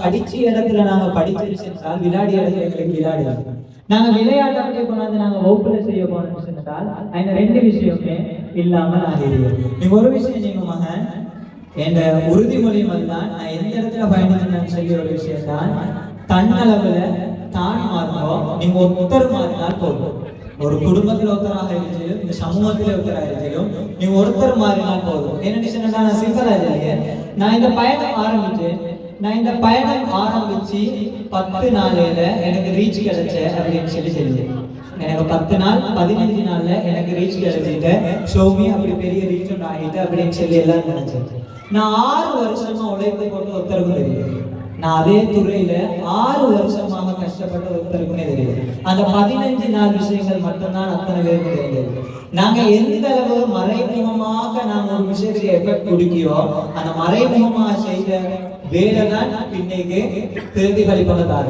படிச்ச இடத்துல நாங்க படிச்ச விஷயத்தால் விளையாடி இடத்துல எங்களுக்கு விளையாடுவோம். நாங்க விளையாட்டை கொண்டாந்து நாங்க வகுப்புல செய்ய போன விஷயத்தால் அந்த ரெண்டு விஷயமே இல்லாம நாங்க இருக்கோம். நீங்க ஒரு விஷயம் நீங்க மகன் என்ற உறுதிமொழி தான் நான் எந்த இடத்துல பயணிக்கிறேன்னு சொல்லி ஒரு விஷயத்தான் தன்னளவுல தான் மாறுவோம். நீங்க ஒருத்தர் மாறினால் போதும். ஒரு குடும்பத்தில் ஒருத்தராக இருந்தாலும் இந்த சமூகத்தில் ஒருத்தராக இருந்தாலும் நீங்க ஒருத்தர் மாறினால் போதும். என்ன சொன்னா நான் சிம்பிளா இல்லையே, நான் இந்த பயணம் ஆரம்பிச்சு 10 நாளையில எனக்கு ரீச் கிடைச்ச அப்படின்னு சொல்லி எனக்கு 10 நாள் 15 நாள்ல எனக்கு ரீச் கிடைச்சிட்ட ஷோமி அப்படி பெரிய ரீச் ஒன்று ஆகிட்டு அப்படின்னு சொல்லி எல்லாரும் நினைச்சேன். நான் 6 வருஷமா உழைப்பு போட்டு ஒருத்தருக்கும் தெரியும். நான் அதே துறையில 6 வருஷமாக கஷ்டப்பட்ட ஒருத்தருக்குமே தெரியும். அந்த 15 நாள் விஷயங்கள் மட்டும்தான் அத்தனை பேருக்கு தெரிஞ்சது. நாங்க எந்த அளவு மறைமுகமாக நாங்க ஒரு விஷயத்துக்கு எஃபெக்ட் கொடுக்கியோ அந்த மறைமுகமாக செய்த வேலை தான் இன்னைக்கு பிரதிபலிப்பதாக